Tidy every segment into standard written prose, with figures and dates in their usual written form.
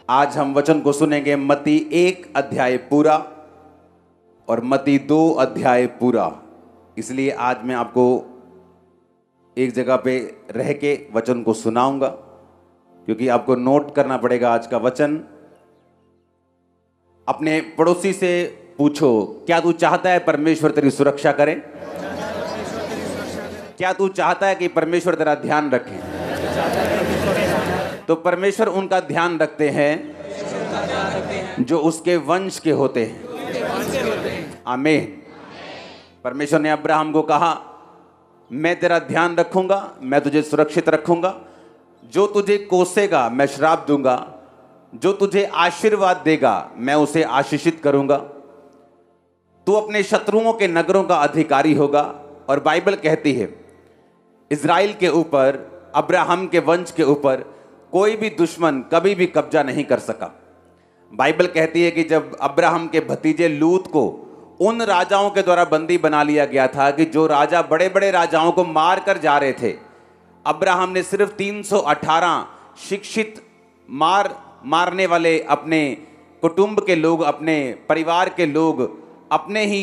आज हम वचन को सुनेंगे मत्ती 1 अध्याय पूरा और मत्ती 2 अध्याय पूरा। इसलिए आज मैं आपको एक जगह पे रह के वचन को सुनाऊंगा, क्योंकि आपको नोट करना पड़ेगा आज का वचन। अपने पड़ोसी से पूछो, क्या तू चाहता है परमेश्वर तेरी सुरक्षा करे? क्या तू चाहता है कि परमेश्वर तेरा ध्यान रखे? तो परमेश्वर उनका ध्यान रखते हैं जो उसके वंश के होते हैं। आमीन। परमेश्वर ने अब्राहम को कहा, मैं तेरा ध्यान रखूंगा, मैं तुझे सुरक्षित रखूंगा। जो तुझे कोसेगा मैं श्राप दूंगा, जो तुझे आशीर्वाद देगा मैं उसे आशीषित करूंगा। तू अपने शत्रुओं के नगरों का अधिकारी होगा। और बाइबल कहती है इज़राइल के ऊपर, अब्राहम के वंश के ऊपर कोई भी दुश्मन कभी भी कब्जा नहीं कर सका। बाइबल कहती है कि जब अब्राहम के भतीजे लूत को उन राजाओं के द्वारा बंदी बना लिया गया था कि जो राजा बड़े बड़े राजाओं को मार कर जा रहे थे, अब्राहम ने सिर्फ 318 शिक्षित मारने वाले अपने कुटुंब के लोग, अपने परिवार के लोग, अपने ही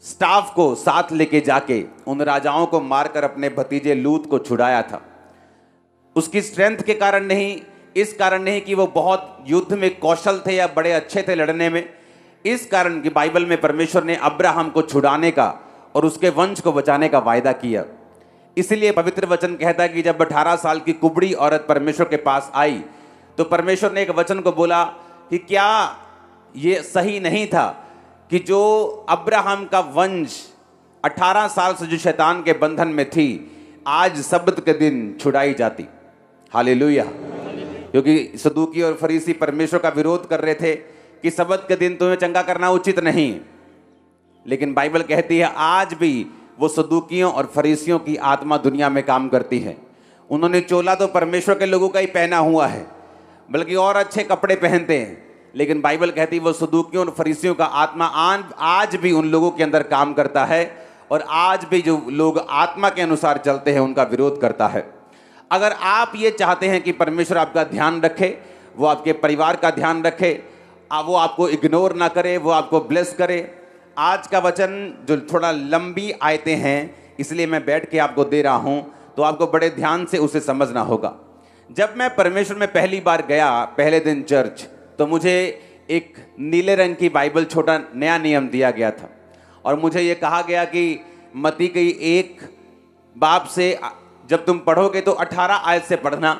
स्टाफ को साथ लेके जाके उन राजाओं को मारकर अपने भतीजे लूत को छुड़ाया था। उसकी स्ट्रेंथ के कारण नहीं, इस कारण नहीं कि वो बहुत युद्ध में कौशल थे या बड़े अच्छे थे लड़ने में, इस कारण कि बाइबल में परमेश्वर ने अब्राहम को छुड़ाने का और उसके वंश को बचाने का वायदा किया। इसलिए पवित्र वचन कहता है कि जब 18 साल की कुबड़ी औरत परमेश्वर के पास आई तो परमेश्वर ने एक वचन को बोला कि क्या ये सही नहीं था कि जो अब्राहम का वंश 18 साल से जो शैतान के बंधन में थी, आज सब्त के दिन छुड़ाई जाती। हालेलुया। क्योंकि सदूकी और फरीसी परमेश्वर का विरोध कर रहे थे कि सब्त के दिन तुम्हें चंगा करना उचित नहीं, लेकिन बाइबल कहती है आज भी वो सदूकियों और फरीसियों की आत्मा दुनिया में काम करती है। उन्होंने चोला तो परमेश्वर के लोगों का ही पहना हुआ है, बल्कि और अच्छे कपड़े पहनते हैं, लेकिन बाइबल कहती है वो सदूकियों और फरीसियों का आत्मा आज भी उन लोगों के अंदर काम करता है, और आज भी जो लोग आत्मा के अनुसार चलते हैं उनका विरोध करता है। अगर आप ये चाहते हैं कि परमेश्वर आपका ध्यान रखे, वो आपके परिवार का ध्यान रखे, वो आपको इग्नोर ना करे, वो आपको ब्लेस करे। आज का वचन जो थोड़ा लंबी आयतें हैं, इसलिए मैं बैठ के आपको दे रहा हूं, तो आपको बड़े ध्यान से उसे समझना होगा। जब मैं परमेश्वर में पहली बार गया, पहले दिन चर्च, तो मुझे एक नीले रंग की बाइबल छोटा नया नियम दिया गया था, और मुझे ये कहा गया कि मत्ती की 1 बाब से जब तुम पढ़ोगे तो 18 आयत से पढ़ना,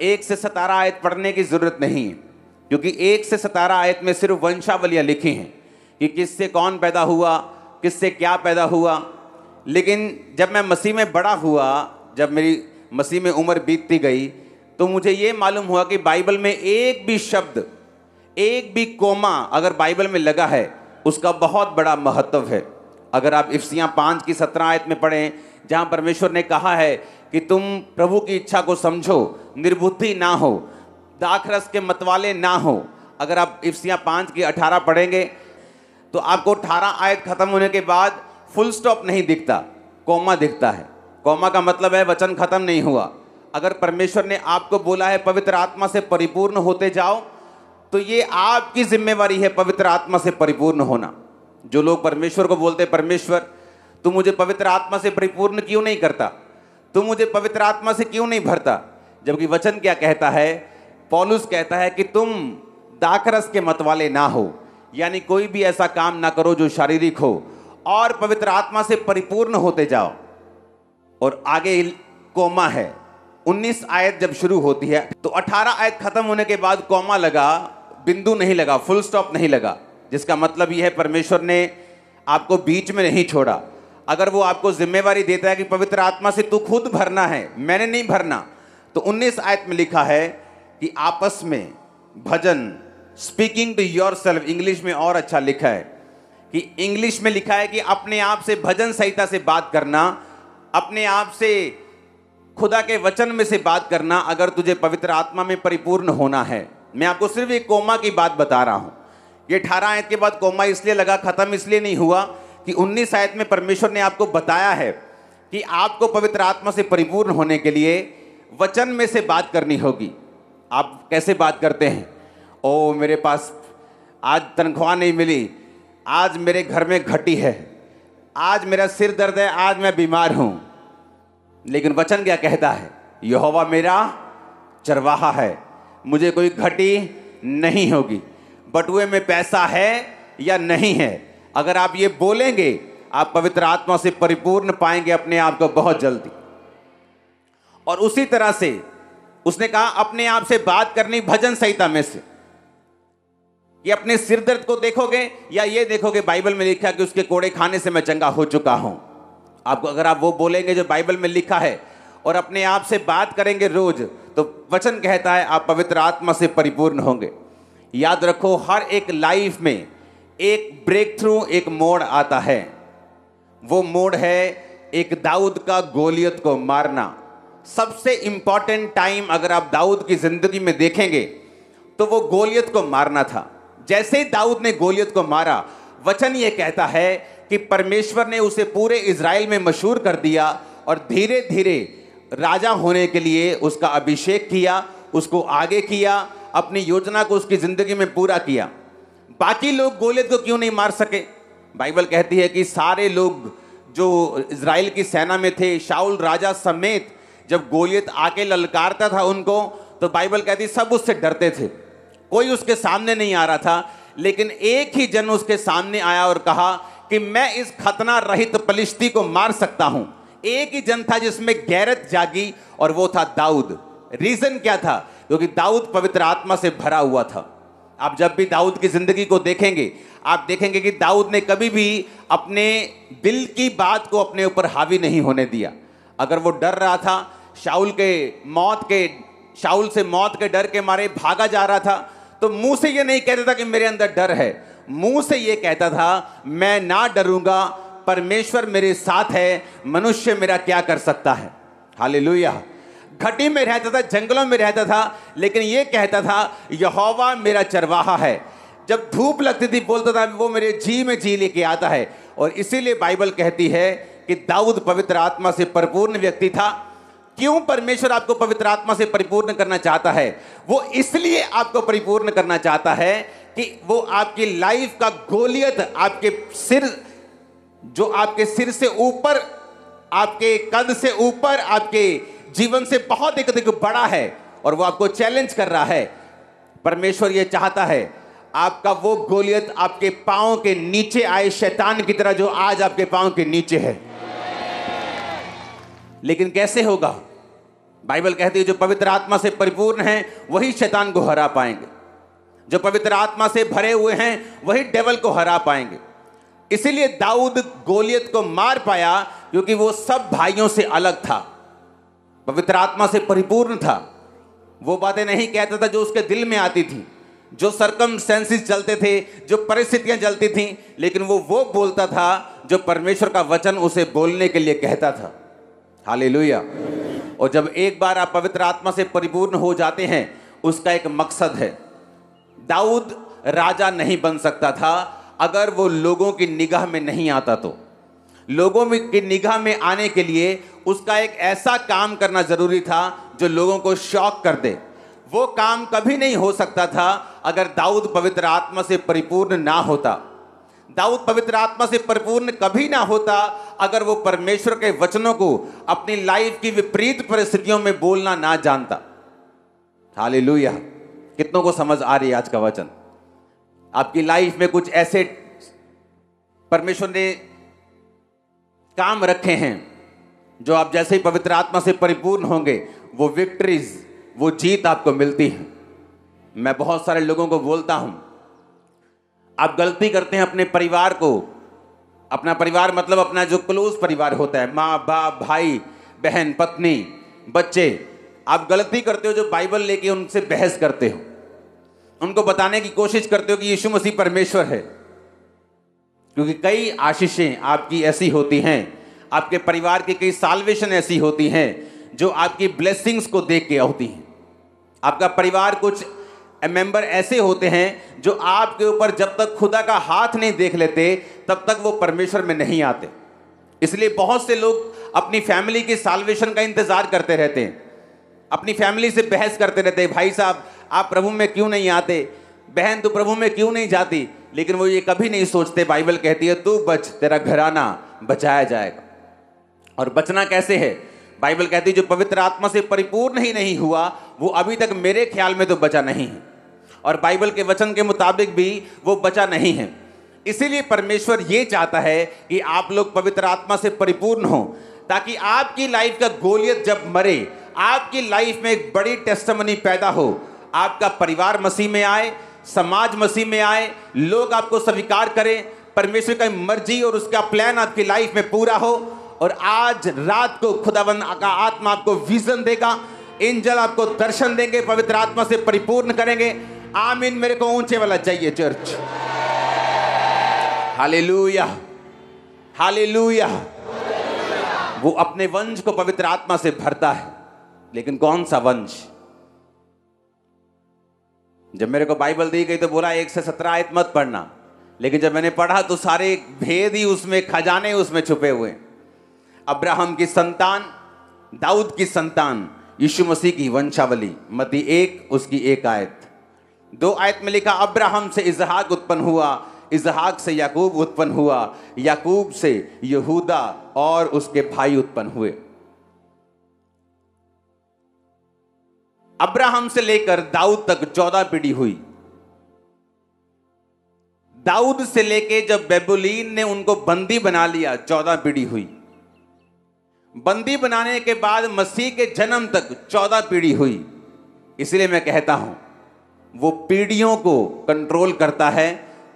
1 से 17 आयत पढ़ने की जरूरत नहीं है, क्योंकि 1 से 17 आयत में सिर्फ वंशावलियाँ लिखी हैं कि किससे कौन पैदा हुआ, किससे क्या पैदा हुआ। लेकिन जब मैं मसीह में बड़ा हुआ, जब मेरी मसीह में उम्र बीतती गई, तो मुझे ये मालूम हुआ कि बाइबल में एक भी शब्द, एक भी कोमा अगर बाइबल में लगा है, उसका बहुत बड़ा महत्व है। अगर आप इफिसियाँ 5 की 17 आयत में पढ़ें, जहाँ परमेश्वर ने कहा है कि तुम प्रभु की इच्छा को समझो, निर्बुद्धि ना हो, दाखरस के मतवाले ना हो। अगर आप इफिसियाँ 5 की 18 पढ़ेंगे तो आपको 18 आयत खत्म होने के बाद फुल स्टॉप नहीं दिखता, कोमा दिखता है। कोमा का मतलब है वचन खत्म नहीं हुआ। अगर परमेश्वर ने आपको बोला है पवित्र आत्मा से परिपूर्ण होते जाओ, तो ये आपकी जिम्मेवारी है पवित्र आत्मा से परिपूर्ण होना। जो लोग परमेश्वर को बोलते, परमेश्वर तू मुझे पवित्र आत्मा से परिपूर्ण क्यों नहीं करता, तू मुझे पवित्र आत्मा से क्यों नहीं भरता, जबकि वचन क्या कहता है? पौलुस कहता है कि तुम दाखरस के मतवाले ना हो, यानी कोई भी ऐसा काम ना करो जो शारीरिक हो, और पवित्र आत्मा से परिपूर्ण होते जाओ। और आगे कोमा है। 19 आयत जब शुरू होती है तो 18 आयत खत्म होने के बाद कोमा लगा, बिंदु नहीं लगा, फुल स्टॉप नहीं लगा, जिसका मतलब यह है परमेश्वर ने आपको बीच में नहीं छोड़ा। अगर वो आपको जिम्मेवारी देता है कि पवित्र आत्मा से तू खुद भरना है, मैंने नहीं भरना, तो 19 आयत में लिखा है कि आपस में भजन, स्पीकिंग टू योरसेल्फ, इंग्लिश में और अच्छा लिखा है कि इंग्लिश में लिखा है कि अपने आप से भजन संहिता से बात करना, अपने आप से खुदा के वचन में से बात करना, अगर तुझे पवित्र आत्मा में परिपूर्ण होना है। मैं आपको सिर्फ एक कोमा की बात बता रहा हूं। ये 18 आयत के बाद कोमा इसलिए लगा, खत्म इसलिए नहीं हुआ कि 19 आयत में परमेश्वर ने आपको बताया है कि आपको पवित्र आत्मा से परिपूर्ण होने के लिए वचन में से बात करनी होगी। आप कैसे बात करते हैं? ओ मेरे पास आज तनख्वाह नहीं मिली, आज मेरे घर में घटी है, आज मेरा सिर दर्द है, आज मैं बीमार हूं। लेकिन वचन क्या कहता है? यहोवा मेरा चरवाहा है, मुझे कोई घटी नहीं होगी। बटुए में पैसा है या नहीं है, अगर आप ये बोलेंगे आप पवित्र आत्मा से परिपूर्ण पाएंगे अपने आप को बहुत जल्दी। और उसी तरह से उसने कहा अपने आप से बात करनी भजन संहिता में से। ये अपने सिर दर्द को देखोगे या ये देखोगे बाइबल में लिखा कि उसके कोड़े खाने से मैं चंगा हो चुका हूं। आपको अगर आप वो बोलेंगे जो बाइबल में लिखा है और अपने आप से बात करेंगे रोज, तो वचन कहता है आप पवित्र आत्मा से परिपूर्ण होंगे। याद रखो, हर एक लाइफ में एक ब्रेक थ्रू, एक मोड़ आता है। वो मोड़ है एक दाऊद का गोलियत को मारना। सबसे इंपॉर्टेंट टाइम अगर आप दाऊद की जिंदगी में देखेंगे तो वो गोलियत को मारना था। जैसे ही दाऊद ने गोलियत को मारा, वचन ये कहता है कि परमेश्वर ने उसे पूरे इज़राइल में मशहूर कर दिया और धीरे धीरे राजा होने के लिए उसका अभिषेक किया, उसको आगे किया, अपनी योजना को उसकी जिंदगी में पूरा किया। बाकी लोग गोलियत को क्यों नहीं मार सके? बाइबल कहती है कि सारे लोग जो इज़राइल की सेना में थे, शाऊल राजा समेत, जब गोलियत आके ललकारता था उनको, तो बाइबल कहती सब उससे डरते थे। कोई उसके सामने नहीं आ रहा था, लेकिन एक ही जन उसके सामने आया और कहा कि मैं इस खतना रहित पलिश्ती को मार सकता हूं। एक ही जन था जिसमें गैरत जागी और वो था दाऊद। रीजन क्या था? क्योंकि दाऊद पवित्र आत्मा से भरा हुआ था। आप जब भी दाऊद की जिंदगी को देखेंगे, आप देखेंगे कि दाऊद ने कभी भी अपने दिल की बात को अपने ऊपर हावी नहीं होने दिया। अगर वो डर रहा था, शाऊल से मौत के डर के मारे भागा जा रहा था, तो मुंह से ये नहीं कहता था कि मेरे अंदर डर है, मुंह से ये कहता था मैं ना डरूंगा, परमेश्वर मेरे साथ है, मनुष्य मेरा क्या कर सकता है। हालेलुया। घटी में रहता था, जंगलों में रहता था, लेकिन ये कहता था यहोवा मेरा चरवाहा है। जब धूप लगती थी बोलता था वो मेरे जी में जी लेके आता है। और इसीलिए बाइबल कहती है कि दाऊद पवित्र आत्मा से परिपूर्ण व्यक्ति था। क्यों परमेश्वर आपको पवित्र आत्मा से परिपूर्ण करना चाहता है? वो इसलिए आपको परिपूर्ण करना चाहता है कि वो आपकी लाइफ का गोलियत, आपके सिर, जो आपके सिर से ऊपर, आपके कद से ऊपर, आपके जीवन से बहुत एक बड़ा है और वो आपको चैलेंज कर रहा है। परमेश्वर ये चाहता है आपका वो गोलियत आपके पांव के नीचे आए, शैतान की तरह जो आज आपके पांव के नीचे है। लेकिन कैसे होगा? बाइबल कहती है जो पवित्र आत्मा से परिपूर्ण हैं वही शैतान को हरा पाएंगे। जो पवित्र आत्मा से भरे हुए हैं वही डेविल को हरा पाएंगे। इसीलिए दाऊद गोलियत को मार पाया क्योंकि वो सब भाइयों से अलग था, पवित्र आत्मा से परिपूर्ण था। वो बातें नहीं कहता था जो उसके दिल में आती थी, जो सर्कमस्टेंसेस चलते थे, जो परिस्थितियां चलती थीं, लेकिन वो बोलता था जो परमेश्वर का वचन उसे बोलने के लिए कहता था। हालेलुया। और जब एक बार आप पवित्र आत्मा से परिपूर्ण हो जाते हैं, उसका एक मकसद है। दाऊद राजा नहीं बन सकता था अगर वो लोगों की निगाह में नहीं आता। तो लोगों की निगाह में आने के लिए उसका एक ऐसा काम करना जरूरी था जो लोगों को शॉक कर दे। वो काम कभी नहीं हो सकता था अगर दाऊद पवित्र आत्मा से परिपूर्ण ना होता। दाऊद पवित्र आत्मा से परिपूर्ण कभी ना होता अगर वो परमेश्वर के वचनों को अपनी लाइफ की विपरीत परिस्थितियों में बोलना ना जानता। हालेलुया। कितनों को समझ आ रही है आज का वचन? आपकी लाइफ में कुछ ऐसे परमेश्वर ने काम रखे हैं जो आप जैसे ही पवित्र आत्मा से परिपूर्ण होंगे, वो विक्ट्रीज, वो जीत आपको मिलती है। मैं बहुत सारे लोगों को बोलता हूं, आप गलती करते हैं अपने परिवार को, अपना परिवार मतलब अपना जो क्लोज परिवार होता है, माँ बाप, भाई बहन, पत्नी, बच्चे, आप गलती करते हो जो बाइबल लेके उनसे बहस करते हो, उनको बताने की कोशिश करते हो कि यीशु मसीह परमेश्वर है। क्योंकि कई आशीषें आपकी ऐसी होती हैं, आपके परिवार की कई साल्वेशन ऐसी होती हैं जो आपकी ब्लेसिंग्स को देख के होती हैं। आपका परिवार, कुछ मेंबर ऐसे होते हैं जो आपके ऊपर जब तक खुदा का हाथ नहीं देख लेते तब तक वो परमेश्वर में नहीं आते। इसलिए बहुत से लोग अपनी फैमिली की साल्वेशन का इंतजार करते रहते हैं। अपनी फैमिली से बहस करते रहते, भाई साहब आप प्रभु में क्यों नहीं आते, बहन तू प्रभु में क्यों नहीं जाती। लेकिन वो ये कभी नहीं सोचते, बाइबल कहती है तू बच, तेरा घराना बचाया जाएगा। और बचना कैसे है? बाइबल कहती है जो पवित्र आत्मा से परिपूर्ण ही नहीं हुआ वो अभी तक मेरे ख्याल में तो बचा नहीं है, और बाइबल के वचन के मुताबिक भी वो बचा नहीं है। इसीलिए परमेश्वर ये चाहता है कि आप लोग पवित्र आत्मा से परिपूर्ण हो, ताकि आपकी लाइफ का गोलियत जब मरे, आपकी लाइफ में एक बड़ी टेस्टिमनी पैदा हो, आपका परिवार मसीह में आए, समाज मसीह में आए, लोग आपको स्वीकार करें, परमेश्वर की मर्जी और उसका प्लान आपकी लाइफ में पूरा हो। और आज रात को खुदावंद का आत्मा आपको विजन देगा, एंजल आपको दर्शन देंगे, पवित्र आत्मा से परिपूर्ण करेंगे। आमीन। मेरे को ऊंचे वाला चाहिए चर्च। Hallelujah, hallelujah. वो अपने वंश को पवित्र आत्मा से भरता है, लेकिन कौन सा वंश? जब मेरे को बाइबल दी गई तो बोला 1 से 17 आयत मत पढ़ना, लेकिन जब मैंने पढ़ा तो सारे भेद ही उसमें, खजाने उसमें छुपे हुए। अब्राहम की संतान, दाऊद की संतान, यीशु मसीह की वंशावली। मत्ती 1 उसकी 1 आयत। 2 आयत में लिखा अब्राहम से इसहाक उत्पन्न हुआ, इसहाक से याकूब उत्पन्न हुआ, याकूब से यहूदा और उसके भाई उत्पन्न हुए। अब्राहम से लेकर दाऊद तक 14 पीढ़ी हुई। दाऊद से लेके जब बेबुलीन ने उनको बंदी बना लिया 14 पीढ़ी हुई। बंदी बनाने के बाद मसीह के जन्म तक 14 पीढ़ी हुई। इसलिए मैं कहता हूं वो पीढ़ियों को कंट्रोल करता है,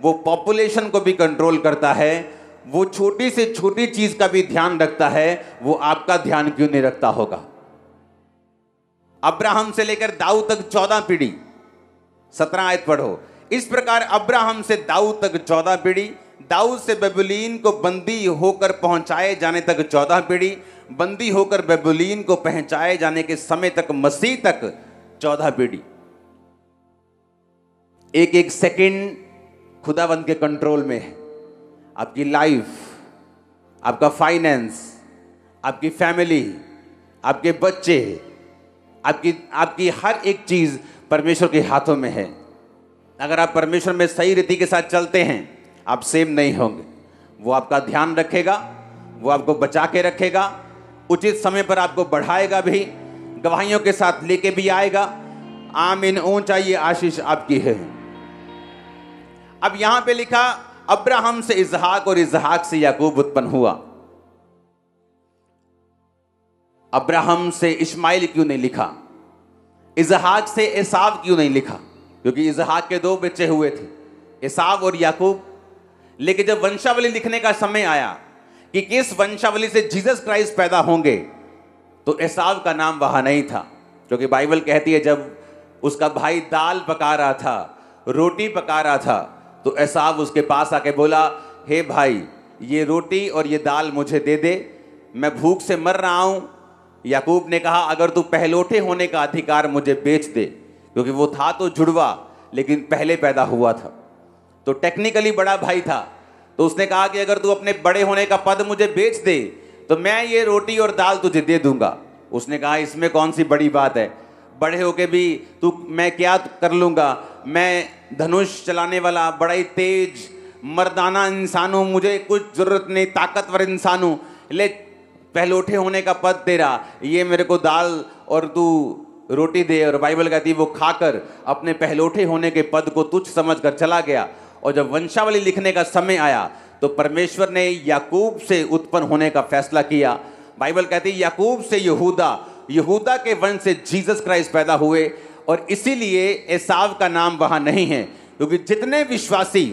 वो पॉपुलेशन को भी कंट्रोल करता है, वो छोटी से छोटी चीज का भी ध्यान रखता है। वो आपका ध्यान क्यों नहीं रखता होगा? अब्राहम से लेकर दाऊद तक 14 पीढ़ी। 17 आयत पढ़ो। इस प्रकार अब्राहम से दाऊद तक 14 पीढ़ी, दाऊद से बेबुलीन को बंदी होकर पहुंचाए जाने तक 14 पीढ़ी, बंदी होकर बेबुलीन को पहुंचाए जाने के समय तक मसीह तक 14 पीढ़ी। एक एक सेकंड खुदावंद के कंट्रोल में है। आपकी लाइफ, आपका फाइनेंस, आपकी फैमिली, आपके बच्चे, आपकी हर एक चीज परमेश्वर के हाथों में है। अगर आप परमेश्वर में सही रीति के साथ चलते हैं, आप सेम नहीं होंगे। वो आपका ध्यान रखेगा, वो आपको बचा के रखेगा, उचित समय पर आपको बढ़ाएगा भी, गवाहियों के साथ लेके भी आएगा। आमीन। ऊंचाई आशीष आपकी है। अब यहां पे लिखा अब्राहम से इसहाक और इसहाक से याकूब उत्पन्न हुआ। अब्राहम से इस्माइल क्यों नहीं लिखा? इसहाक से एसाव क्यों नहीं लिखा? क्योंकि इसहाक के 2 बच्चे हुए थे, एसाव और याकूब। लेकिन जब वंशावली लिखने का समय आया कि किस वंशावली से जीसस क्राइस्ट पैदा होंगे, तो एसाव का नाम वहां नहीं था। क्योंकि बाइबल कहती है जब उसका भाई दाल पका रहा था, रोटी पका रहा था, तो एसाव उसके पास आके बोला, हे भाई ये रोटी और ये दाल मुझे दे दे, मैं भूख से मर रहा हूं। याकूब ने कहा अगर तू पहलोठे होने का अधिकार मुझे बेच दे, क्योंकि वो था तो जुड़वा लेकिन पहले पैदा हुआ था, तो टेक्निकली बड़ा भाई था। तो उसने कहा कि अगर तू अपने बड़े होने का पद मुझे बेच दे तो मैं ये रोटी और दाल तुझे दे दूंगा। उसने कहा इसमें कौन सी बड़ी बात है, बड़े होके भी तू, मैं क्या कर लूंगा, मैं धनुष चलाने वाला बड़ा ही तेज मर्दाना इंसान हूं, मुझे कुछ जरूरत नहीं, ताकतवर इंसान हूं, ले पहलोठे होने का पद तेरा, ये मेरे को दाल और तू रोटी दे। और बाइबल कहती है वो खाकर अपने पहलोठे होने के पद को तुच्छ समझकर चला गया। और जब वंशावली लिखने का समय आया तो परमेश्वर ने याकूब से उत्पन्न होने का फैसला किया। बाइबल कहती है याकूब से यहूदा, यहूदा के वंश से जीसस क्राइस्ट पैदा हुए। और इसीलिए एसाव का नाम वहां नहीं है, क्योंकि जितने विश्वासी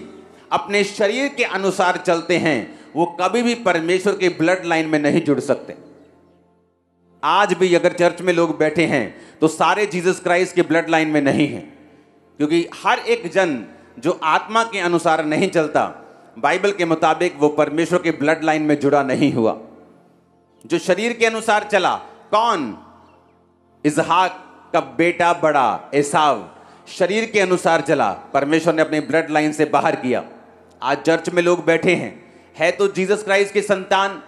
अपने शरीर के अनुसार चलते हैं वो कभी भी परमेश्वर के ब्लड लाइन में नहीं जुड़ सकते। आज भी अगर चर्च में लोग बैठे हैं तो सारे जीसस क्राइस्ट के ब्लड लाइन में नहीं हैं, क्योंकि हर एक जन जो आत्मा के अनुसार नहीं चलता, बाइबल के मुताबिक वो परमेश्वर के ब्लड लाइन में जुड़ा नहीं हुआ। जो शरीर के अनुसार चला, कौन? इसहाक का बेटा बड़ा एसाव शरीर के अनुसार चला, परमेश्वर ने अपने ब्लड लाइन से बाहर किया। आज चर्च में लोग बैठे हैं, है तो जीसस क्राइस्ट की संतान,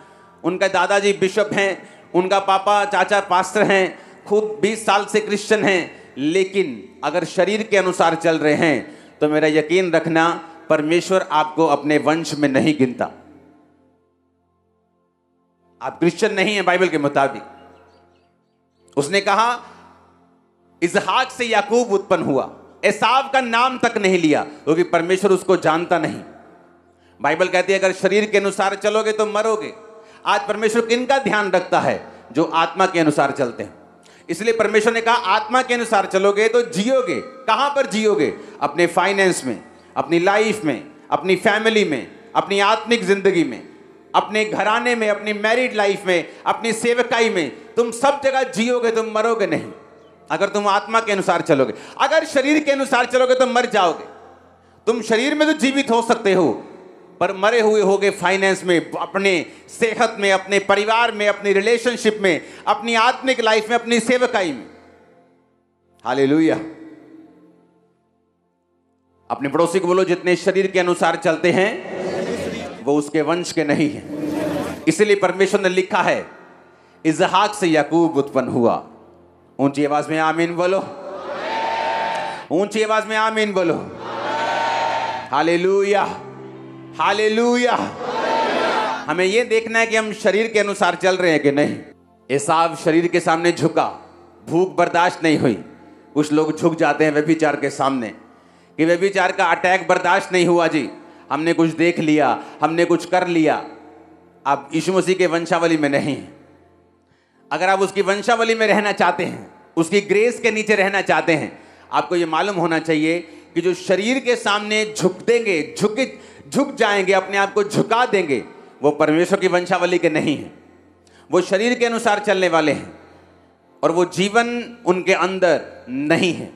उनका दादाजी बिशप हैं, उनका पापा चाचा पास्टर हैं, खुद 20 साल से क्रिश्चियन हैं, लेकिन अगर शरीर के अनुसार चल रहे हैं तो मेरा यकीन रखना परमेश्वर आपको अपने वंश में नहीं गिनता। आप क्रिश्चियन नहीं हैं बाइबल के मुताबिक। उसने कहा इसहाक से याकूब उत्पन्न हुआ, एसाव का नाम तक नहीं लिया क्योंकि परमेश्वर उसको जानता नहीं। बाइबल कहती है अगर शरीर के अनुसार चलोगे तो मरोगे। आज परमेश्वर किनका ध्यान रखता है? जो आत्मा के अनुसार चलते हैं। इसलिए परमेश्वर ने कहा आत्मा के अनुसार चलोगे तो जियोगे। कहां पर जियोगे? अपने फाइनेंस में, अपनी लाइफ में, अपनी फैमिली में, अपनी आत्मिक जिंदगी में, अपने घराने में, अपनी मैरिड लाइफ में, अपनी सेवकाई में, तुम सब जगह जियोगे, तुम मरोगे नहीं अगर तुम आत्मा के अनुसार चलोगे। अगर शरीर के अनुसार चलोगे तो मर जाओगे। तुम शरीर में तो जीवित हो सकते हो पर मरे हुए होगे फाइनेंस में, अपने सेहत में, अपने परिवार में, अपनी रिलेशनशिप में, अपनी आत्मिक लाइफ में, अपनी सेवकाई में। हालेलुया। अपने पड़ोसी को बोलो जितने शरीर के अनुसार चलते हैं वो उसके वंश के नहीं हैं। इसलिए परमेश्वर ने लिखा है इसहाक से याकूब उत्पन्न हुआ। ऊंची आवाज में आमीन बोलो, ऊंची आवाज में आमीन बोलो। Hallelujah, hallelujah. हमें यह देखना है कि हम शरीर के अनुसार चल रहे हैं कि नहीं। एसाव शरीर के सामने झुका, भूख बर्दाश्त नहीं हुई। कुछ लोग झुक जाते हैं व्यभिचार के सामने कि व्यभिचार का अटैक बर्दाश्त नहीं हुआ जी, हमने कुछ देख लिया, हमने कुछ कर लिया। आप यीशु मसीह के वंशावली में नहीं हैं। अगर आप उसकी वंशावली में रहना चाहते हैं, उसकी ग्रेस के नीचे रहना चाहते हैं, आपको यह मालूम होना चाहिए कि जो शरीर के सामने झुक देंगे, झुक जाएंगे, अपने आप को झुका देंगे, वो परमेश्वर की वंशावली के नहीं हैं। वो शरीर के अनुसार चलने वाले हैं और वो जीवन उनके अंदर नहीं है।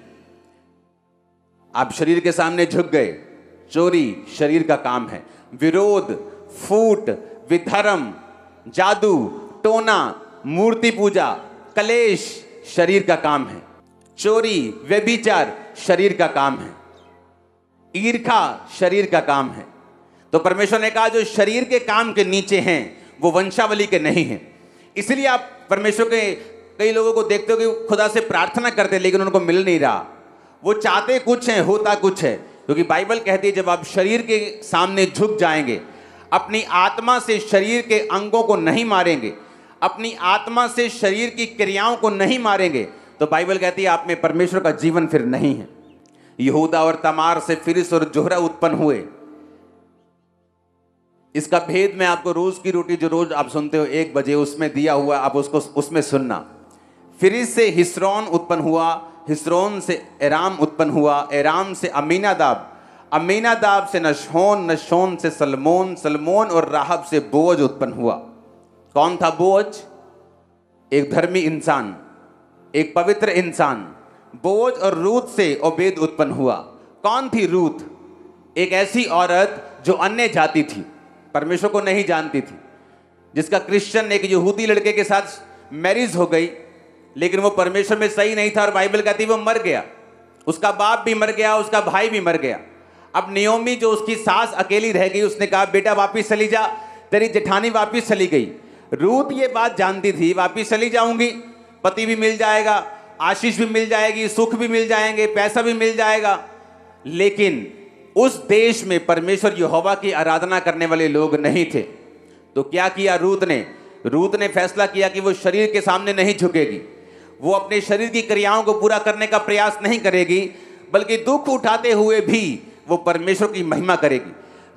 आप शरीर के सामने झुक गए, चोरी शरीर का काम है, विरोध, फूट, विधर्म, जादू टोना, मूर्ति पूजा, कलेश शरीर का काम है। चोरी, व्यभिचार शरीर का काम है। ईर्खा शरीर का काम है। तो परमेश्वर ने कहा जो शरीर के काम के नीचे हैं वो वंशावली के नहीं हैं। इसलिए आप परमेश्वर के कई लोगों को देखते हो कि खुदा से प्रार्थना करते लेकिन उनको मिल नहीं रहा। वो चाहते कुछ है, होता कुछ है। क्योंकि बाइबल कहती है जब आप शरीर के सामने झुक जाएंगे, अपनी आत्मा से शरीर के अंगों को नहीं मारेंगे, अपनी आत्मा से शरीर की क्रियाओं को नहीं मारेंगे, तो बाइबल कहती है आप में परमेश्वर का जीवन फिर नहीं है। यहूदा और तमार से फिरिस और जोहरा उत्पन्न हुए। इसका भेद मैं आपको रोज की रोटी जो रोज आप सुनते हो 1 बजे उसमें दिया हुआ, आप उसको उसमें सुनना। फिरिस से हिस्रोन उत्पन्न हुआ, हिस्रोन से एराम उत्पन्न हुआ, एराम से अमीनादाब, अमीनादाब से नशोन, नशोन से सलमोन, सलमोन और राहब से बोअज उत्पन्न हुआ। कौन था बोअज? एक धर्मी इंसान, एक पवित्र इंसान। बोअज और रूत से ओबेद उत्पन्न हुआ। कौन थी रूत? एक ऐसी औरत जो अन्य जाति थी, परमेश्वर को नहीं जानती थी, जिसका क्रिश्चियन एक यहूदी लड़के के साथ मैरिज हो गई, लेकिन वो परमेश्वर में सही नहीं था और बाइबल कहती वो मर गया। उसका बाप भी मर गया, उसका भाई भी मर गया। अब नियोमी जो उसकी सास अकेली रह गई, उसने कहा बेटा वापिस चली जा, तेरी जेठानी वापिस चली गई। रूत ये बात जानती थी, वापिस चली जाऊंगी, पति भी मिल जाएगा, आशीष भी मिल जाएगी, सुख भी मिल जाएंगे, पैसा भी मिल जाएगा। लेकिन उस देश में परमेश्वर यहोवा की आराधना करने वाले लोग नहीं थे। तो क्या किया रूत ने? रूत ने फैसला किया कि वो शरीर के सामने नहीं झुकेगी, वो अपने शरीर की क्रियाओं को पूरा करने का प्रयास नहीं करेगी, बल्कि दुख उठाते हुए भी वो परमेश्वर की महिमा करेगी,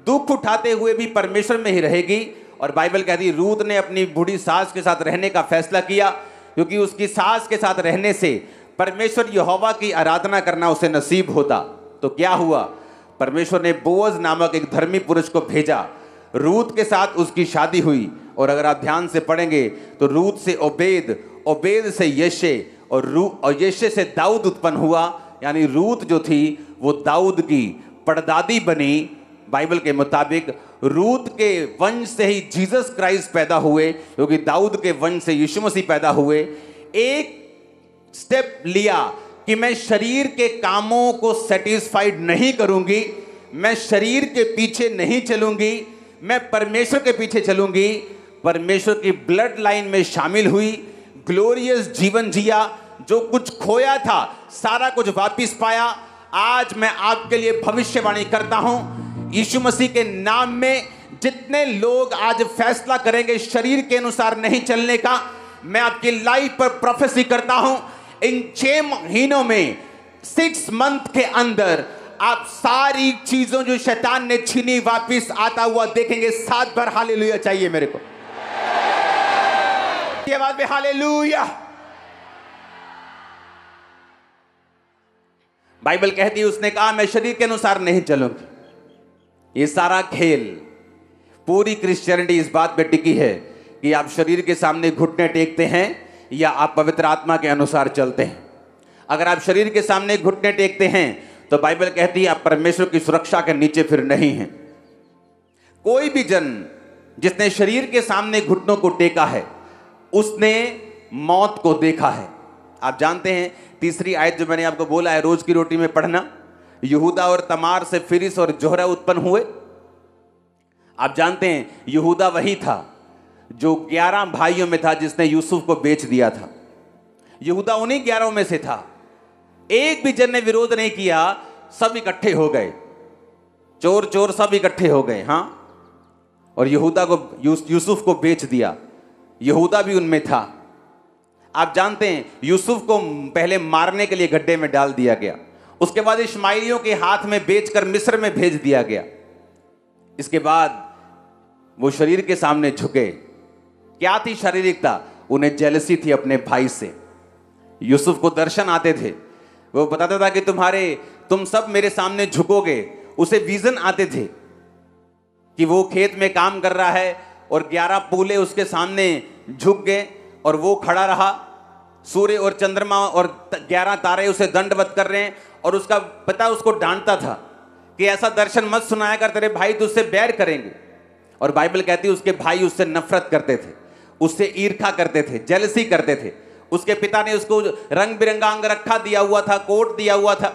दुख उठाते हुए भी परमेश्वर में ही रहेगी। और बाइबल कहती है रूत ने अपनी बूढ़ी सास के साथ रहने का फैसला किया, क्योंकि उसकी सास के साथ रहने से परमेश्वर यहोवा की आराधना करना उसे नसीब होता। तो क्या हुआ? परमेश्वर ने बोअज नामक एक धर्मी पुरुष को भेजा, रूत के साथ उसकी शादी हुई। और अगर आप ध्यान से पढ़ेंगे तो रूत से ओबेद, ओबेद से यशे और यशे से दाऊद उत्पन्न हुआ। यानी रूत जो थी वो दाऊद की परदादी बनी। बाइबल के मुताबिक रूत के वंश से ही जीसस क्राइस्ट पैदा हुए, क्योंकि दाऊद के वंश से यीशु मसीह पैदा हुए। एक स्टेप लिया कि मैं शरीर के कामों को सेटिस्फाइड नहीं करूंगी, मैं शरीर के पीछे नहीं चलूंगी, मैं परमेश्वर के पीछे चलूंगी। परमेश्वर की ब्लड लाइन में शामिल हुई, ग्लोरियस जीवन जिया, जो कुछ खोया था सारा कुछ वापस पाया। आज मैं आपके लिए भविष्यवाणी करता हूं, यीशु मसीह के नाम में जितने लोग आज फैसला करेंगे शरीर के अनुसार नहीं चलने का, मैं आपकी लाइफ पर प्रोफेसी करता हूं, इन 6 महीनों में 6 मंथ के अंदर आप सारी चीजों जो शैतान ने छीनी वापस आता हुआ देखेंगे। 7 बार हालेलुया चाहिए मेरे को, ये आवाज में हालेलुया। बाइबल कहती है, उसने कहा मैं शरीर के अनुसार नहीं चलूंगी। ये सारा खेल, पूरी क्रिश्चियनिटी इस बात पे टिकी है कि आप शरीर के सामने घुटने टेकते हैं या आप पवित्र आत्मा के अनुसार चलते हैं। अगर आप शरीर के सामने घुटने टेकते हैं तो बाइबल कहती है आप परमेश्वर की सुरक्षा के नीचे फिर नहीं हैं। कोई भी जन जिसने शरीर के सामने घुटनों को टेका है उसने मौत को देखा है। आप जानते हैं तीसरी आयत जो मैंने आपको बोला है रोज की रोटी में पढ़ना, यहूदा और तमार से फिरिस और जोहरा उत्पन्न हुए। आप जानते हैं यहूदा वही था जो 11 भाइयों में था जिसने यूसुफ को बेच दिया था। यहूदा उन्हीं 11 में से था। एक भी जन ने विरोध नहीं किया, सब इकट्ठे हो गए, चोर चोर सब इकट्ठे हो गए। हाँ, और यहूदा को यूसुफ को बेच दिया। यहूदा भी उनमें था। आप जानते हैं यूसुफ को पहले मारने के लिए गड्ढे में डाल दिया गया, उसके बाद इश्माइलियों के हाथ में बेचकर मिस्र में भेज दिया गया। इसके बाद वो शरीर के सामने झुके। क्या थी शारीरिकता? उन्हें जेलसी थी अपने भाई से। यूसुफ को दर्शन आते थे, वो बताता था कि तुम सब मेरे सामने झुकोगे। उसे विजन आते थे कि वो खेत में काम कर रहा है और 11 पूले उसके सामने झुक गए और वो खड़ा रहा। सूर्य और चंद्रमा और 11 तारे उसे दंडवत कर रहे हैं और उसका पिता उसको डांटता था कि ऐसा दर्शन मत सुनाया कर, तेरे भाई तुझसे बैर करेंगे। और बाइबल कहती है उसके भाई उससे नफरत करते थे, उससे ईर्ष्या करते थे, जेलसी करते थे। उसके पिता ने उसको रंग बिरंगा अंगरखा दिया हुआ था, कोट दिया हुआ था,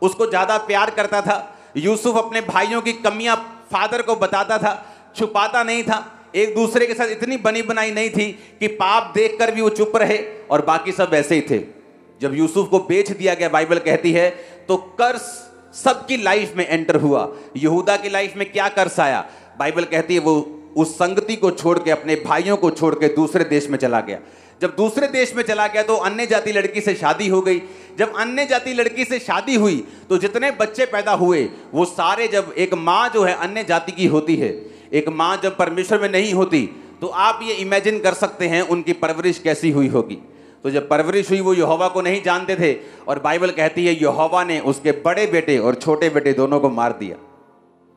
उसको ज्यादा प्यार करता था। यूसुफ अपने भाइयों की कमियां फादर को बताता था, छुपाता नहीं था। एक दूसरे के साथ इतनी बनी बनाई नहीं थी कि पाप देखकर भी वो चुप रहे, और बाकी सब ऐसे ही थे। जब यूसुफ को बेच दिया गया, बाइबल कहती है तो कर्स सबकी लाइफ में एंटर हुआ। यहूदा की लाइफ में क्या कर्स आया? बाइबल कहती है वो उस संगति को छोड़ के, अपने भाइयों को छोड़ के दूसरे देश में चला गया। जब दूसरे देश में चला गया तो अन्य जाति लड़की से शादी हो गई। जब अन्य जाति लड़की से शादी हुई तो जितने बच्चे पैदा हुए वो सारे, जब एक माँ जो है अन्य जाति की होती है, एक माँ जब परमेश्वर में नहीं होती, तो आप ये इमेजिन कर सकते हैं उनकी परवरिश कैसी हुई होगी। तो जब परवरिश हुई वो यहोवा को नहीं जानते थे, और बाइबल कहती है यहोवा ने उसके बड़े बेटे और छोटे बेटे दोनों को मार दिया।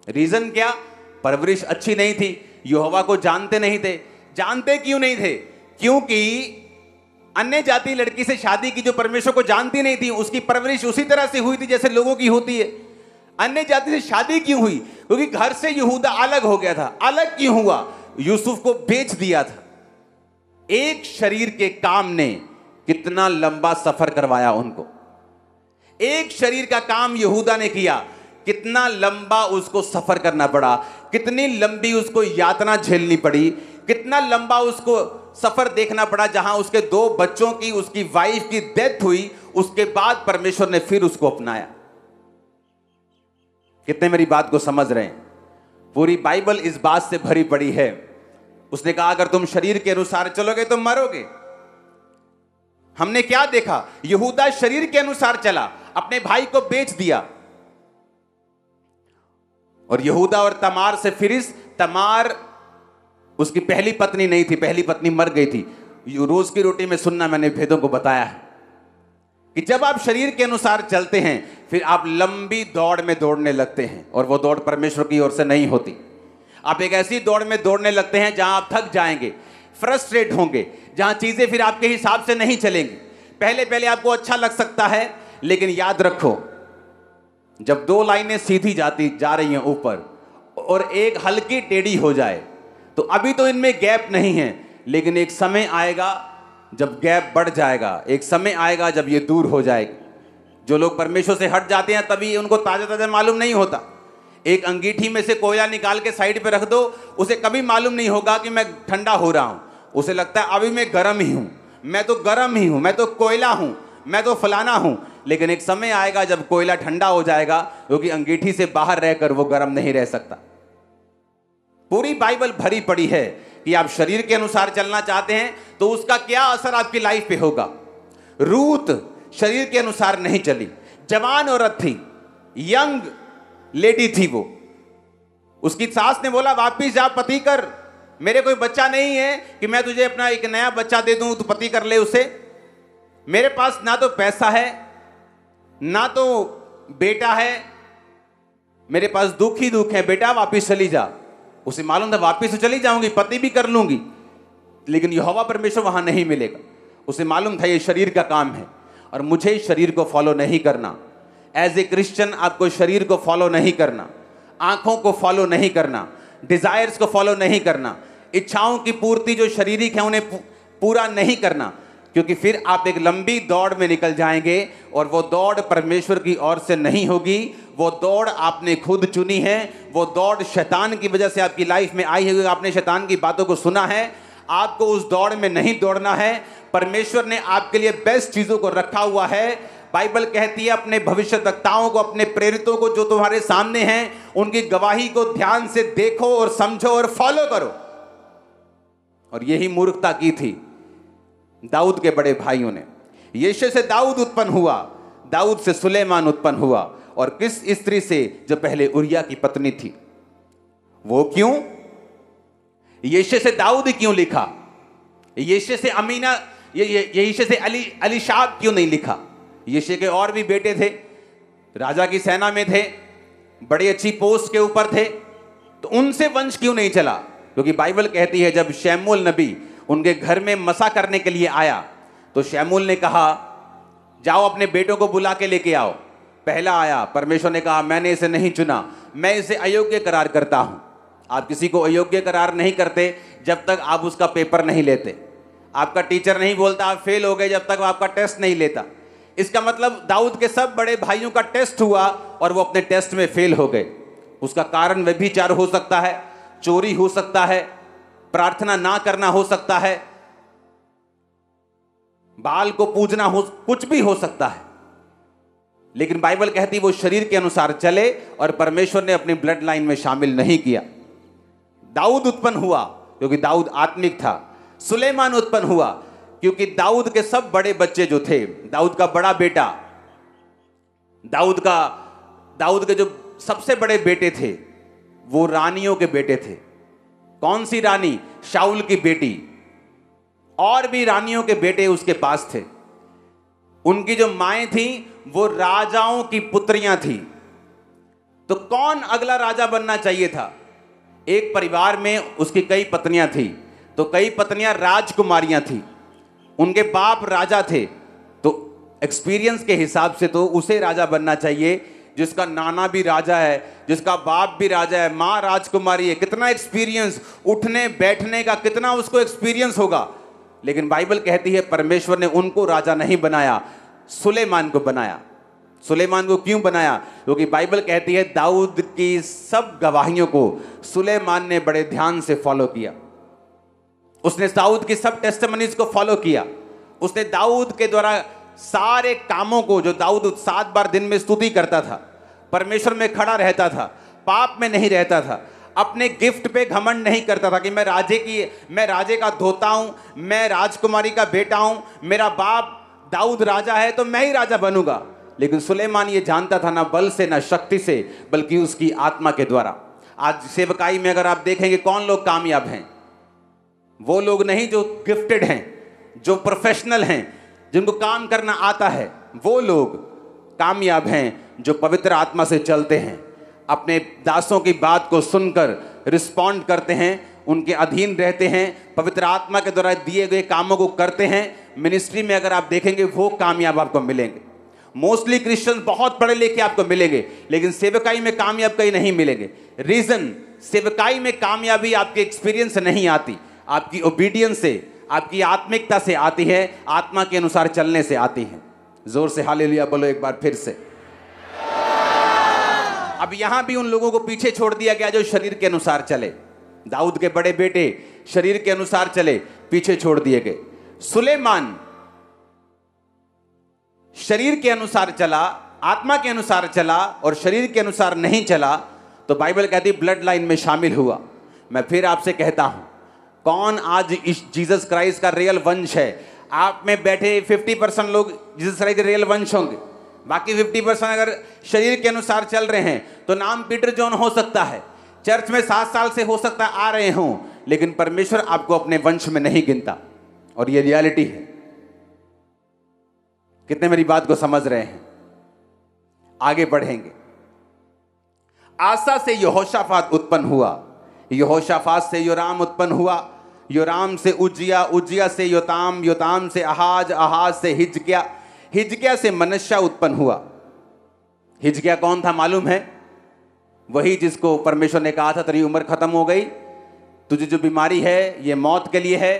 रीजन क्या? परवरिश अच्छी नहीं थी, यहोवा को जानते नहीं थे। जानते क्यों नहीं थे? क्योंकि अन्य जाति लड़की से शादी की जो परमेश्वर को जानती नहीं थी, उसकी परवरिश उसी तरह से हुई थी जैसे लोगों की होती है। अन्य जाति से शादी क्यों हुई? क्योंकि घर से यहूदा अलग हो गया था। अलग क्यों हुआ? यूसुफ को बेच दिया था। एक शरीर के काम ने कितना लंबा सफर करवाया उनको। एक शरीर का काम यहूदा ने किया, कितना लंबा उसको सफर करना पड़ा, कितनी लंबी उसको यातना झेलनी पड़ी, कितना लंबा उसको सफर देखना पड़ा। जहां उसके 2 बच्चों की, उसकी वाइफ की डेथ हुई, उसके बाद परमेश्वर ने फिर उसको अपनाया। कितने मेरी बात को समझ रहे हैं? पूरी बाइबल इस बात से भरी पड़ी है। उसने कहा अगर तुम शरीर के अनुसार चलोगे तो मरोगे। हमने क्या देखा? यहूदा शरीर के अनुसार चला, अपने भाई को बेच दिया। और यहूदा और तमार से फिरिस, तमार उसकी पहली पत्नी नहीं थी, पहली पत्नी मर गई थी। रोज की रोटी में सुनना, मैंने भेदों को बताया है कि जब आप शरीर के अनुसार चलते हैं फिर आप लंबी दौड़ में दौड़ने लगते हैं, और वो दौड़ परमेश्वर की ओर से नहीं होती। आप एक ऐसी दौड़ में दौड़ने लगते हैं जहां आप थक जाएंगे, फ्रस्ट्रेट होंगे, जहां चीजें फिर आपके हिसाब से नहीं चलेंगी। पहले पहले आपको अच्छा लग सकता है, लेकिन याद रखो जब 2 लाइनें सीधी जा रही हैं ऊपर और एक हल्की टेढ़ी हो जाए, तो अभी तो इनमें गैप नहीं है, लेकिन एक समय आएगा जब गैप बढ़ जाएगा। एक समय आएगा जब ये दूर हो जाएगी। जो लोग परमेश्वर से हट जाते हैं तभी उनको ताजा ताजा मालूम नहीं होता। एक अंगीठी में से कोयला निकाल के साइड पे रख दो, उसे कभी मालूम नहीं होगा कि मैं ठंडा हो रहा हूं। उसे लगता है अभी मैं गर्म ही हूं, मैं तो गर्म ही हूं, मैं तो कोयला हूं। मैं तो फलाना हूं, लेकिन एक समय आएगा जब कोयला ठंडा हो जाएगा, क्योंकि अंगीठी से बाहर रहकर वो गर्म नहीं रह सकता। पूरी बाइबल भरी पड़ी है कि आप शरीर के अनुसार चलना चाहते हैं तो उसका क्या असर आपकी लाइफ पे होगा। रूत शरीर के अनुसार नहीं चली, जवान औरत थी, यंग लेडी थी वो। उसकी सास ने बोला वापिस जा पति कर, मेरे कोई बच्चा नहीं है कि मैं तुझे अपना एक नया बच्चा दे दूं, तू पति कर ले उसे। मेरे पास ना तो पैसा है ना तो बेटा है, मेरे पास दुख ही दुख है, बेटा वापिस चली जा। उसे मालूम था वापिस तो चली जाऊंगी, पति भी कर लूंगी, लेकिन यहोवा परमेश्वर वहां नहीं मिलेगा। उसे मालूम था ये शरीर का काम है और मुझे शरीर को फॉलो नहीं करना। एज ए क्रिश्चियन आपको शरीर को फॉलो नहीं करना, आंखों को फॉलो नहीं करना, डिजायर्स को फॉलो नहीं करना, इच्छाओं की पूर्ति जो शारीरिक है उन्हें पूरा नहीं करना, क्योंकि फिर आप एक लंबी दौड़ में निकल जाएंगे और वो दौड़ परमेश्वर की ओर से नहीं होगी। वो दौड़ आपने खुद चुनी है, वो दौड़ शैतान की वजह से आपकी लाइफ में आई है, आपने शैतान की बातों को सुना है। आपको उस दौड़ में नहीं दौड़ना है। परमेश्वर ने आपके लिए बेस्ट चीजों को रखा हुआ है। बाइबल कहती है अपने भविष्यद्वक्ताओं को, अपने प्रेरितों को जो तुम्हारे सामने हैं, उनकी गवाही को ध्यान से देखो और समझो और फॉलो करो। और यही मूर्खता की थी दाऊद के बड़े भाइयों ने। यिशै से दाऊद उत्पन्न हुआ, दाऊद से सुलेमान उत्पन्न हुआ, और किस स्त्री से? जो पहले उरिया की पत्नी थी। वो क्यों? यिशै से दाऊद क्यों लिखा? यिशै से अमीना, यिशै से अलीशाब क्यों नहीं लिखा? यिशै के और भी बेटे थे, राजा की सेना में थे, बड़ी अच्छी पोस्ट के ऊपर थे, तो उनसे वंश क्यों नहीं चला? क्योंकि बाइबल कहती है जब शमूएल नबी उनके घर में मसा करने के लिए आया तो शमूएल ने कहा जाओ अपने बेटों को बुला के लेके आओ। पहला आया, परमेश्वर ने कहा मैंने इसे नहीं चुना, मैं इसे अयोग्य करार करता हूं। आप किसी को अयोग्य करार नहीं करते जब तक आप उसका पेपर नहीं लेते। आपका टीचर नहीं बोलता आप फेल हो गए जब तक वो आपका टेस्ट नहीं लेता। इसका मतलब दाऊद के सब बड़े भाइयों का टेस्ट हुआ और वो अपने टेस्ट में फेल हो गए। उसका कारण व्यभिचार हो सकता है, चोरी हो सकता है, प्रार्थना ना करना हो सकता है, बाल को पूजना हो, कुछ भी हो सकता है। लेकिन बाइबल कहती वो शरीर के अनुसार चले और परमेश्वर ने अपनी ब्लड लाइन में शामिल नहीं किया। दाऊद उत्पन्न हुआ क्योंकि दाऊद आत्मिक था। सुलेमान उत्पन्न हुआ क्योंकि दाऊद के सब बड़े बच्चे जो थे, दाऊद का बड़ा बेटा, दाऊद के जो सबसे बड़े बेटे थे वो रानियों के बेटे थे। कौन सी रानी? शाऊल की बेटी। और भी रानियों के बेटे उसके पास थे। उनकी जो माएं थी वो राजाओं की पुत्रियां थी। तो कौन अगला राजा बनना चाहिए था? एक परिवार में उसकी कई पत्नियां थी, तो कई पत्नियां राजकुमारियां थी, उनके बाप राजा थे, तो एक्सपीरियंस के हिसाब से तो उसे राजा बनना चाहिए जिसका नाना भी राजा है, जिसका बाप भी राजा है, माँ राजकुमारी है। कितना एक्सपीरियंस, उठने बैठने का कितना उसको एक्सपीरियंस होगा। लेकिन बाइबल कहती है परमेश्वर ने उनको राजा नहीं बनाया, सुलेमान को बनाया। सुलेमान को क्यों बनाया? क्योंकि बाइबल कहती है दाऊद की सब गवाहियों को सुलेमान ने बड़े ध्यान से फॉलो किया। उसने दाऊद की सब टेस्टिमनीज को फॉलो किया। उसने दाऊद के द्वारा सारे कामों को, जो दाऊद 7 बार दिन में स्तुति करता था, परमेश्वर में खड़ा रहता था, पाप में नहीं रहता था, अपने गिफ्ट पे घमंड नहीं करता था कि मैं राजे का धोता हूं, मैं राजकुमारी का बेटा हूं, मेरा बाप दाऊद राजा है तो मैं ही राजा बनूंगा। लेकिन सुलेमान ये जानता था ना बल से ना शक्ति से, बल्कि उसकी आत्मा के द्वारा। आज सेवकाई में अगर आप देखेंगे कौन लोग कामयाब हैं? वो लोग नहीं जो गिफ्टेड हैं, जो प्रोफेशनल हैं, जिनको काम करना आता है। वो लोग कामयाब हैं जो पवित्र आत्मा से चलते हैं, अपने दासों की बात को सुनकर रिस्पॉन्ड करते हैं, उनके अधीन रहते हैं, पवित्र आत्मा के द्वारा दिए गए कामों को करते हैं। मिनिस्ट्री में अगर आप देखेंगे वो कामयाब आपको मिलेंगे। मोस्टली क्रिश्चियन बहुत पढ़े लिखे आपको मिलेंगे, लेकिन सेवकाई में कामयाब कहीं नहीं मिलेंगे। रीजन, सेवकाई में कामयाबी आपके एक्सपीरियंस से नहीं आती, आपकी ओबीडियंस से, आपकी आत्मिकता से आती है, आत्मा के अनुसार चलने से आती है। जोर से हालेलुया बोलो एक बार फिर से। अब यहां भी उन लोगों को पीछे छोड़ दिया गया जो शरीर के अनुसार चले। दाऊद के बड़े बेटे शरीर के अनुसार चले, पीछे छोड़ दिए गए। सुलेमान शरीर के अनुसार चला, आत्मा के अनुसार चला और शरीर के अनुसार नहीं चला, तो बाइबल कहती ब्लड लाइन में शामिल हुआ। मैं फिर आपसे कहता हूं, कौन आज इस जीसस क्राइस्ट का रियल वंश है? आप में बैठे 50% लोग जीसस क्राइस्ट के रियल वंश होंगे, बाकी 50% अगर शरीर के अनुसार चल रहे हैं तो नाम पीटर जॉन हो सकता है, चर्च में 7 साल से हो सकता है आ रहे हों, लेकिन परमेश्वर आपको अपने वंश में नहीं गिनता। और ये रियलिटी है। कितने मेरी बात को समझ रहे हैं? आगे बढ़ेंगे। आसा से यहोशाफात उत्पन्न हुआ, यहोशाफात से योराम उत्पन्न हुआ, योराम से उज्जिया, उज्जिया से योताम, योताम से आहाज, आहाज से हिजकिया, हिजकिया से मनश्शा उत्पन्न हुआ। हिजकिया कौन था मालूम है? वही जिसको परमेश्वर ने कहा था तेरी उम्र खत्म हो गई, तुझे जो बीमारी है ये मौत के लिए है,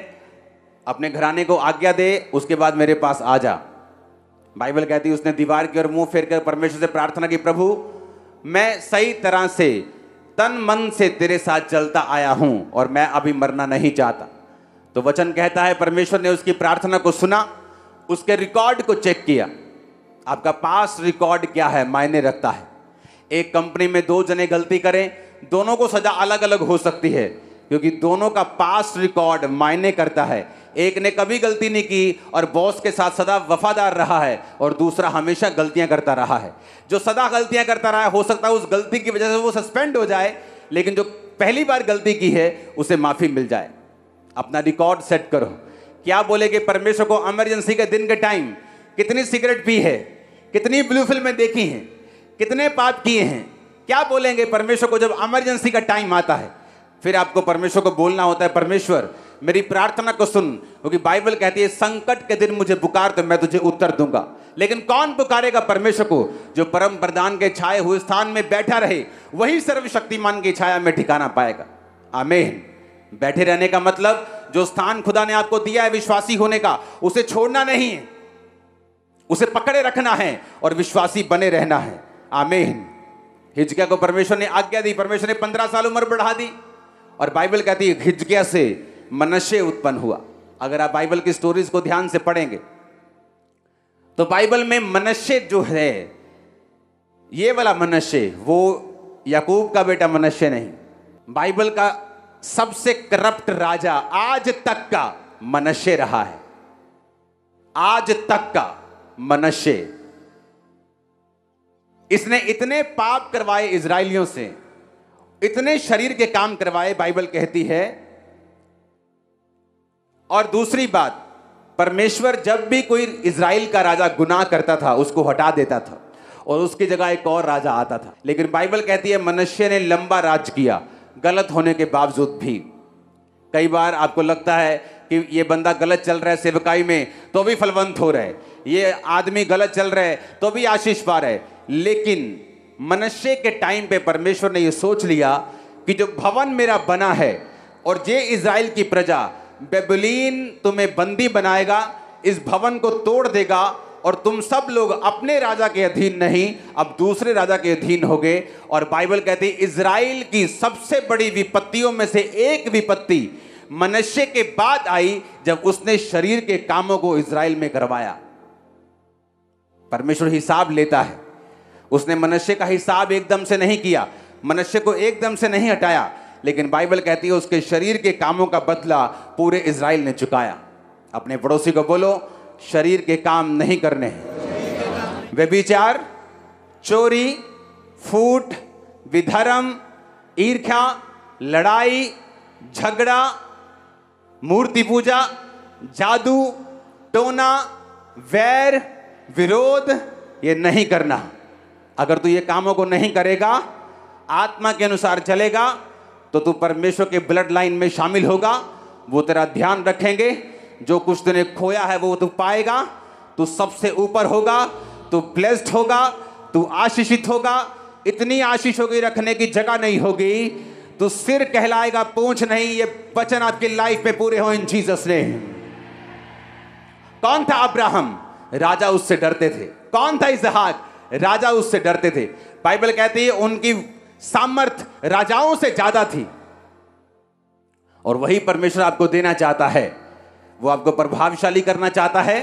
अपने घराने को आज्ञा दे, उसके बाद मेरे पास आ जा। बाइबल कहती है उसने दीवार की ओर मुंह फेर कर परमेश्वर से प्रार्थना की, प्रभु मैं सही तरह से तन मन से तेरे साथ चलता आया हूं और मैं अभी मरना नहीं चाहता। तो वचन कहता है परमेश्वर ने उसकी प्रार्थना को सुना, उसके रिकॉर्ड को चेक किया। आपका पास रिकॉर्ड क्या है मायने रखता है। एक कंपनी में 2 जने गलती करें, दोनों को सजा अलग अलग हो सकती है, क्योंकि दोनों का पास रिकॉर्ड मायने करता है। एक ने कभी गलती नहीं की और बॉस के साथ सदा वफादार रहा है, और दूसरा हमेशा गलतियां करता रहा है। जो सदा गलतियां करता रहा है, हो सकता है उस गलती की वजह से वो सस्पेंड हो जाए, लेकिन जो पहली बार गलती की है उसे माफी मिल जाए। अपना रिकॉर्ड सेट करो। क्या बोलेगे परमेश्वर को इमरजेंसी के दिन के टाइम? कितनी सिगरेट पी है, कितनी ब्लू फिल्में देखी हैं, कितने पाप किए हैं? क्या बोलेंगे परमेश्वर को जब इमरजेंसी का टाइम आता है? फिर आपको परमेश्वर को बोलना होता है, परमेश्वर मेरी प्रार्थना को सुन, क्योंकि बाइबल कहती है संकट के दिन मुझे पुकार तो मैं तुझे उत्तर दूंगा। लेकिन कौन पुकारेगा परमेश्वर को? जो परम प्रधान के छाए हुए स्थान में बैठा रहे, वही सर्वशक्तिमान की छाया में ठिकाना पाएगा। आमीन। बैठे रहने का मतलब जो स्थान खुदा ने आपको दिया है विश्वासी होने का, उसे छोड़ना नहीं है, उसे पकड़े रखना है और विश्वासी बने रहना है। आमीन। हिजकिया को परमेश्वर ने आज्ञा दी, परमेश्वर ने 15 साल उम्र बढ़ा दी, और बाइबल कहती है हिजकिया से मनश्शे उत्पन्न हुआ। अगर आप बाइबल की स्टोरीज को ध्यान से पढ़ेंगे तो बाइबल में मनश्शे जो है, ये वाला मनश्शे, वो याकूब का बेटा मनश्शे नहीं। बाइबल का सबसे करप्ट राजा आज तक का मनश्शे रहा है, आज तक का मनश्शे। इसने इतने पाप करवाए इजराइलियों से, इतने शरीर के काम करवाए, बाइबल कहती है। और दूसरी बात, परमेश्वर जब भी कोई इजराइल का राजा गुनाह करता था उसको हटा देता था और उसकी जगह एक और राजा आता था। लेकिन बाइबल कहती है मनश्शे ने लंबा राज किया, गलत होने के बावजूद भी। कई बार आपको लगता है कि ये बंदा गलत चल रहा है सेवकाई में तो भी फलवंत हो रहा है, ये आदमी गलत चल रहा है तो भी आशीष पा रहा है। लेकिन मनश्शे के टाइम पे परमेश्वर ने ये सोच लिया कि जो भवन मेरा बना है और ये इजराइल की प्रजा, बेबीलोन तुम्हें बंदी बनाएगा, इस भवन को तोड़ देगा और तुम सब लोग अपने राजा के अधीन नहीं, अब दूसरे राजा के अधीन हो गए। और बाइबल कहती है इजराइल की सबसे बड़ी विपत्तियों में से एक विपत्ति मनश्शे के बाद आई, जब उसने शरीर के कामों को इजराइल में करवाया। परमेश्वर हिसाब लेता है। उसने मनश्शे का हिसाब एकदम से नहीं किया, मनश्शे को एकदम से नहीं हटाया, लेकिन बाइबल कहती है उसके शरीर के कामों का बदला पूरे इजराइल ने चुकाया। अपने पड़ोसी को बोलो, शरीर के काम नहीं करने हैं। व्यभिचार, चोरी, फूट, विधर्म, ईर्ष्या, लड़ाई, झगड़ा, मूर्ति पूजा, जादू, टोना, वैर, विरोध, ये नहीं करना। अगर तू ये कामों को नहीं करेगा, आत्मा के अनुसार चलेगा, तो तू परमेश्वर के ब्लड लाइन में शामिल होगा। वो तेरा ध्यान रखेंगे, जो कुछ तूने खोया है वो तू पाएगा, तू सबसे ऊपर होगा, तू ब्लेस्ड होगा, तू आशीषित होगा। इतनी आशीष होगी रखने की जगह नहीं होगी, तू सिर कहलाएगा पूंछ नहीं। ये वचन आपकी लाइफ में पूरे हो इन जीसस नेम। कौन था अब्राहम? राजा उससे डरते थे। कौन था इसहाक? राजा उससे डरते थे। बाइबल कहती है उनकी सामर्थ राजाओं से ज्यादा थी, और वही परमेश्वर आपको देना चाहता है। वो आपको प्रभावशाली करना चाहता है,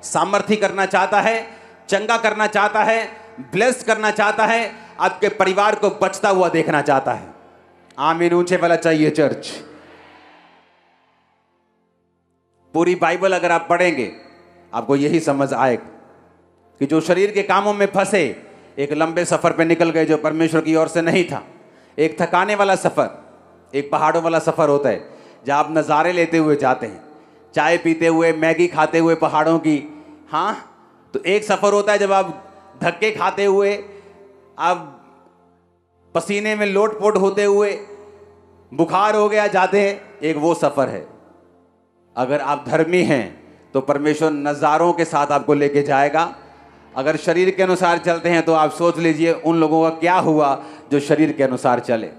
सामर्थी करना चाहता है, चंगा करना चाहता है, ब्लेस करना चाहता है, आपके परिवार को बचता हुआ देखना चाहता है। आमीन ऊंचे वाला चाहिए चर्च। पूरी बाइबल अगर आप पढ़ेंगे आपको यही समझ आएगा कि जो शरीर के कामों में फंसे एक लंबे सफर पे निकल गए जो परमेश्वर की ओर से नहीं था। एक थकाने वाला सफर, एक पहाड़ों वाला सफर होता है जहां आप नज़ारे लेते हुए जाते हैं, चाय पीते हुए, मैगी खाते हुए पहाड़ों की। हाँ, तो एक सफर होता है जब आप धक्के खाते हुए, आप पसीने में लोटपोट होते हुए, बुखार हो गया जाते हैं, एक वो सफर है। अगर आप धर्मी हैं तो परमेश्वर नज़ारों के साथ आपको लेके जाएगा। अगर शरीर के अनुसार चलते हैं तो आप सोच लीजिए उन लोगों का क्या हुआ जो शरीर के अनुसार चले।